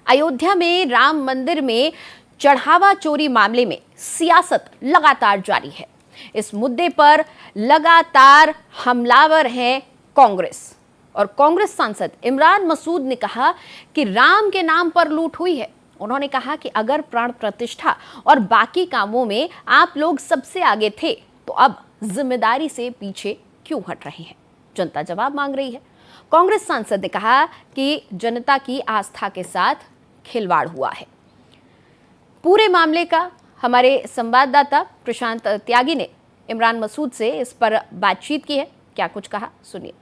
अयोध्या में राम मंदिर में चढ़ावा चोरी मामले में सियासत लगातार जारी है। इस मुद्दे पर लगातार हमलावर है कांग्रेस और कांग्रेस सांसद इमरान मसूद ने कहा कि राम के नाम पर लूट हुई है। उन्होंने कहा कि अगर प्राण प्रतिष्ठा और बाकी कामों में आप लोग सबसे आगे थे तो अब जिम्मेदारी से पीछे क्यों हट रहे हैं? जनता जवाब मांग रही है। कांग्रेस सांसद ने कहा कि जनता की आस्था के साथ खिलवाड़ हुआ है। पूरे मामले का हमारे संवाददाता प्रशांत त्यागी ने इमरान मसूद से इस पर बातचीत की है। क्या कुछ कहा, सुनिए।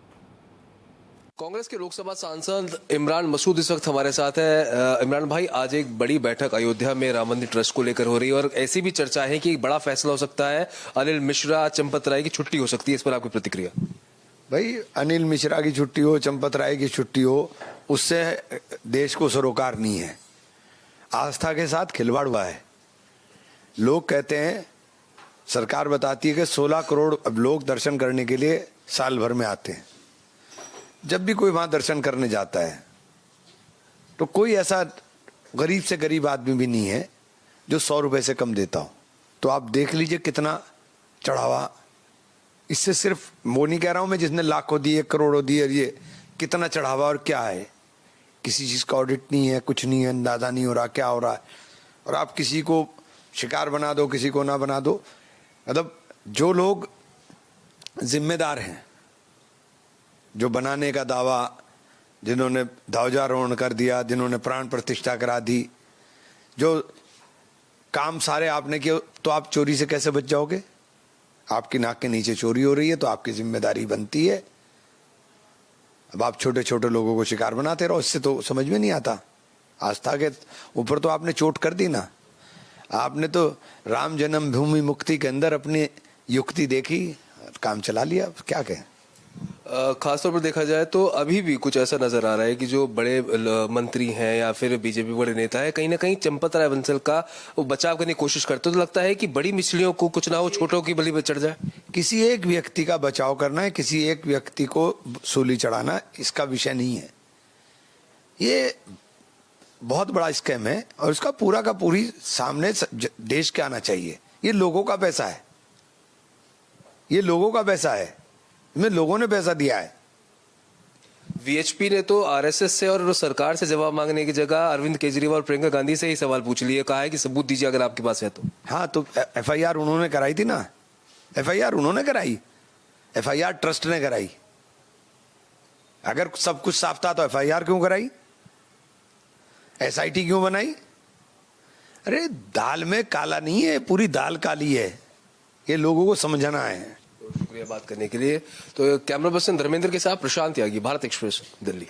कांग्रेस के लोकसभा सांसद इमरान मसूद इस वक्त हमारे साथ है। इमरान भाई, आज एक बड़ी बैठक अयोध्या में राम मंदिर ट्रस्ट को लेकर हो रही है और ऐसी भी चर्चा है कि एक बड़ा फैसला हो सकता है, अनिल मिश्रा, चंपत राय की छुट्टी हो सकती है। इस पर आपकी प्रतिक्रिया? भाई, अनिल मिश्रा की छुट्टी हो, चंपत राय की छुट्टी हो, उससे देश को सरोकार नहीं है। आस्था के साथ खिलवाड़ हुआ है। लोग कहते हैं, सरकार बताती है कि 16 करोड़ लोग दर्शन करने के लिए साल भर में आते हैं। जब भी कोई वहां दर्शन करने जाता है तो कोई ऐसा गरीब से गरीब आदमी भी नहीं है जो 100 रुपए से कम देता हो। तो आप देख लीजिए कितना चढ़ावा। इससे सिर्फ वो नहीं कह रहा हूं मैं जिसने लाखों दिए, करोड़ों दिए, ये कितना चढ़ावा और क्या है। किसी चीज का ऑडिट नहीं है, कुछ नहीं है, अंदाजा नहीं हो रहा क्या हो रहा है। और आप किसी को शिकार बना दो, किसी को ना बना दो। मतलब जो लोग जिम्मेदार हैं, जो बनाने का दावा, जिन्होंने ध्वजारोहण कर दिया, जिन्होंने प्राण प्रतिष्ठा करा दी, जो काम सारे आपने किए, तो आप चोरी से कैसे बच जाओगे? आपकी नाक के नीचे चोरी हो रही है तो आपकी जिम्मेदारी बनती है। अब आप छोटे छोटे लोगों को शिकार बनाते रहो, इससे तो समझ में नहीं आता। आस्था के ऊपर तो आपने चोट कर दी ना। आपने तो राम जन्मभूमि मुक्ति के अंदर अपनी युक्ति देखी, काम चला लिया। क्या कहें? खासतौर पर देखा जाए तो अभी भी कुछ ऐसा नजर आ रहा है कि जो बड़े मंत्री हैं या फिर बीजेपी बड़े नेता है, कहीं ना कहीं चंपत राय बंसल का वो बचाव करने की कोशिश करते हो। तो लगता है कि बड़ी मछलियों को कुछ ना हो, छोटों की बलि पर चढ़ जाए। किसी एक व्यक्ति का बचाव करना है, किसी एक व्यक्ति को सूली चढ़ाना इसका विषय नहीं है। ये बहुत बड़ा स्कैम है और इसका पूरा का पूरी सामने देश के आना चाहिए। ये लोगों का पैसा है, ये लोगों का पैसा है, इसमें लोगों ने पैसा दिया है। वीएचपी ने तो आरएसएस से और सरकार से जवाब मांगने की जगह अरविंद केजरीवाल और प्रियंका गांधी से ही सवाल पूछ लिए, कहा है कि सबूत दीजिए अगर आपके पास है तो। हाँ, तो एफआईआर उन्होंने कराई थी ना। एफआईआर उन्होंने कराई, एफआईआर ट्रस्ट ने कराई। अगर सब कुछ साफ था तो एफआईआर क्यों कराई? एसआईटी क्यों बनाई? अरे दाल में काला नहीं है, पूरी दाल काली है। ये लोगों को समझना है। शुक्रिया बात करने के लिए। तो कैमरा पर्सन धर्मेंद्र के साथ प्रशांत त्यागी, भारत एक्सप्रेस, दिल्ली।